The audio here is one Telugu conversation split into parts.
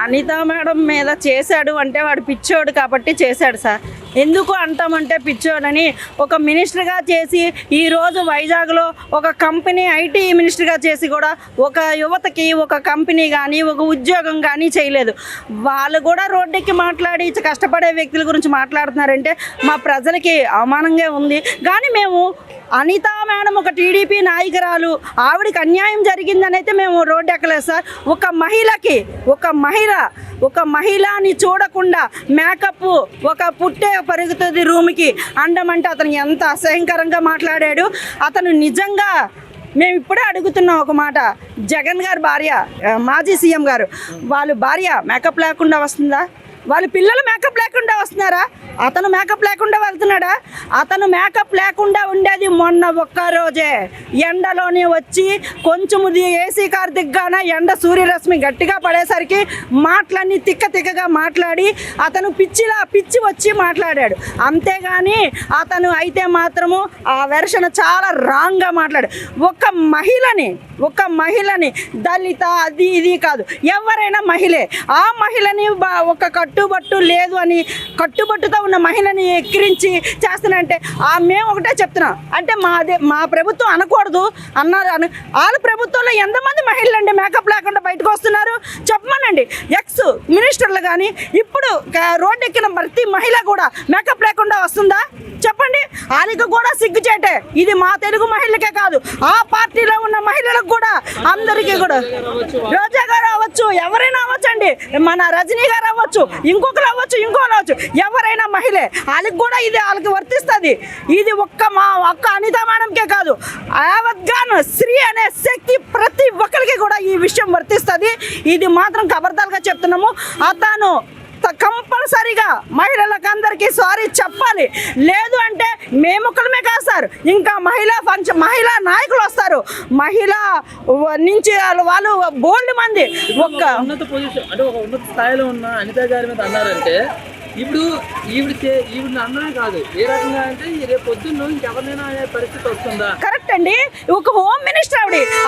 అనిత మేడం మీద చేశాడు అంటే వాడు పిచ్చోడు కాబట్టి చేశాడు సార్. ఎందుకు అంటామంటే పిచ్చోడని ఒక మినిస్టర్గా చేసి ఈరోజు వైజాగ్లో ఒక కంపెనీ ఐటీ మినిస్టర్గా చేసి కూడా ఒక యువతకి ఒక కంపెనీ కానీ ఒక ఉద్యోగం కానీ చేయలేదు. వాళ్ళు కూడా రోడ్డెక్కి మాట్లాడి కష్టపడే వ్యక్తుల గురించి మాట్లాడుతున్నారంటే మా ప్రజలకి అవమానంగా ఉంది. కానీ మేము అనిత మేడం ఒక టీడీపీ నాయకురాలు, ఆవిడకి అన్యాయం జరిగిందని అయితే మేము రోడ్డు ఎక్కలేదు సార్. ఒక మహిళని చూడకుండా మేకప్ ఒక పుట్టే పరుగుతుంది రూమ్కి అండమంటే అతను ఎంత అసహ్యకరంగా మాట్లాడాడు. అతను నిజంగా మేము ఇప్పుడే అడుగుతున్నాం ఒక మాట, జగన్ గారు భార్య మాజీ సీఎం గారు వాళ్ళ భార్య మేకప్ లేకుండా వస్తుందా? వాళ్ళ పిల్లలు మేకప్ లేకుండా వస్తున్నారా? అతను మేకప్ లేకుండా వెళ్తున్నాడా? అతను మేకప్ లేకుండా ఉండేది మొన్న ఒక్కరోజే. ఎండలోనే వచ్చి కొంచెము ఏసీ కార్ దిగ్గాన ఎండ సూర్యరశ్మి గట్టిగా పడేసరికి మాటలన్నీ తిక్కగా మాట్లాడి అతను పిచ్చి వచ్చి మాట్లాడాడు. అంతేగాని అతను అయితే మాత్రము ఆ వెర్షన్ చాలా రాంగ్గా మాట్లాడాడు. ఒక మహిళని దళిత అది ఇది కాదు, ఎవరైనా మహిళే. ఆ మహిళని ఒక కట్టుబట్టు లేదు అని కట్టుబట్టుతో ఉన్న మహిళని ఎక్కిరించి చేస్తానంటే మేము ఒకటే చెప్తున్నాం. అంటే మా ప్రభుత్వం అనకూడదు అన్నారు. వాళ్ళ ప్రభుత్వంలో ఎంతమంది మహిళలు అండి మేకప్ లేకుండా బయటకు వస్తున్నారు చెప్పమనండి. ఎక్స్ మినిస్టర్లు కానీ ఇప్పుడు రోడ్డు ఎక్కిన ప్రతి మహిళ కూడా మేకప్ లేకుండా వస్తుందా చెప్పండి? వాళ్ళకి కూడా సిగ్గుచేటే. ఇది మా తెలుగు మహిళలకే కాదు, ఆ పార్టీలో ఉన్న మహిళలకు కూడా అందరికీ కూడా. రోజా గారు అవ్వచ్చు, ఎవరైనా అవ్వచ్చు అండి, మన రజనీ గారు అవ్వచ్చు, ఇంకొకరు అవ్వచ్చు, ఇంకోరు అవ్వచ్చు, ఎవరైనా మహిళే. వాళ్ళకి కూడా ఇది వాళ్ళకి వర్తిస్తుంది. ఇది ఒక్క అనిత మేడంకే కాదు, యావత్గాను స్త్రీ అనే శక్తి ప్రతి ఒక్కరికి కూడా ఈ విషయం వర్తిస్తుంది. ఇది మాత్రం ఖబర్దార్గా చెప్తున్నాము. అతను కంపల్సరీగా మహిళలకు అందరికీ సారీ చెప్పాలి. లేదు అంటే మేమొక్కలమే కాదు సార్, ఇంకా మహిళా నాయకులు వస్తారు. మహిళ నుంచి వాళ్ళు బోల్డ్ మంది ఒక ఉన్నత పొజిషన్ అంటే ఒక ఉన్నత స్థాయిలో ఉన్న అనిత గారి మీద అన్నారంటే ఇప్పుడు ఈవిడ అన్నమే కాదు, ఏ రకంగా అంటే రేపు పొద్దున్న ఇంకెవరినైనా అనే పరిస్థితి వస్తుందా? కరెక్ట్ అండి. ఒక హోమ్ మినిస్టర్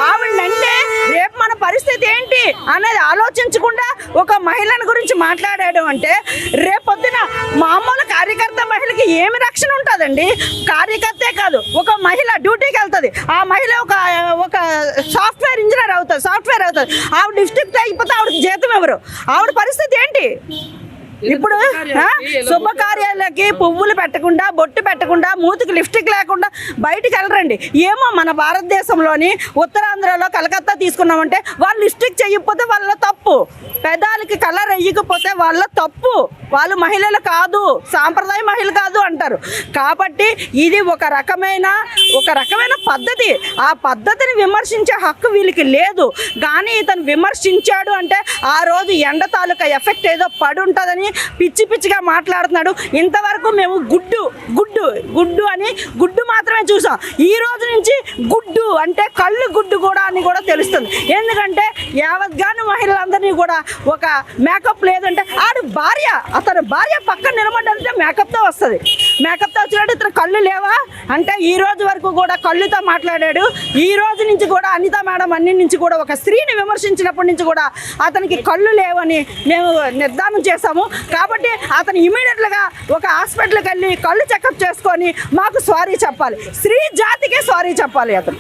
ఆవిడంటే రేపు మన పరిస్థితి ఏంటి అనేది ఆలోచించకుండా ఒక మహిళల గురించి మాట్లాడాడు అంటే రేపొద్దున మామూలు కార్యకర్త మహిళకి ఏమి రక్షణ ఉంటుందండి? కార్యకర్తే కాదు, ఒక మహిళ డ్యూటీకి వెళ్తుంది, ఆ మహిళ ఒక సాఫ్ట్వేర్ ఇంజనీర్ అవుతుంది, ఆవిడ డిస్ట్రిక్ట్ అయిపోతే ఆవిడకి జీతం ఎవరు? ఆవిడ పరిస్థితి ఏంటి? ఇప్పుడు శుభకార్యాలకి పువ్వులు పెట్టకుండా, బొట్టు పెట్టకుండా, మూతికి లిప్స్టిక్ లేకుండా బయటికి వెళ్ళరండి. ఏమో మన భారతదేశంలోని ఉత్తరాంధ్రలో కలకత్తా తీసుకున్నామంటే వాళ్ళు లిప్స్టిక్ చేయకపోతే వాళ్ళ తప్పు, పెదాలకి కలర్ వేయకపోతే వాళ్ళ తప్పు, వాళ్ళు మహిళలు కాదు, సాంప్రదాయ మహిళ కాదు అంటారు. కాబట్టి ఇది ఒక రకమైన పద్ధతి. ఆ పద్ధతిని విమర్శించే హక్కు వీళ్ళకి లేదు. కానీ ఇతను విమర్శించాడు అంటే ఆ రోజు ఎండ తాలూకా ఎఫెక్ట్ ఏదో పడి ఉంటుందని పిచ్చిగా మాట్లాడుతున్నాడు. ఇంతవరకు మేము గుడ్డు అని మాత్రమే చూసాం. ఈ రోజు నుంచి గుడ్డు అంటే కళ్ళు గుడ్డు కూడా అని కూడా తెలుస్తుంది. ఎందుకంటే యావత్గాను మహిళలందరినీ కూడా ఒక మేకప్ లేదంటే అతని భార్య పక్కన నిలబడ్డంటే మేకప్తో వస్తుంది. మేకప్తో వచ్చినట్టు ఇతను కళ్ళు లేవా అంటే ఈ రోజు వరకు కూడా కళ్ళుతో మాట్లాడాడు. ఈ రోజు నుంచి కూడా అనిత మేడం అన్ని నుంచి కూడా ఒక స్త్రీని విమర్శించినప్పటి నుంచి కూడా అతనికి కళ్ళు లేవని మేము నిర్ధారణ చేశాము. కాబట్టి అతను ఇమీడియట్గా ఒక హాస్పిటల్కి వెళ్ళి కళ్ళు చెకప్ చేసుకొని మాకు సారీ చెప్పాలి, స్త్రీ జాతికే సారీ చెప్పాలి అతను.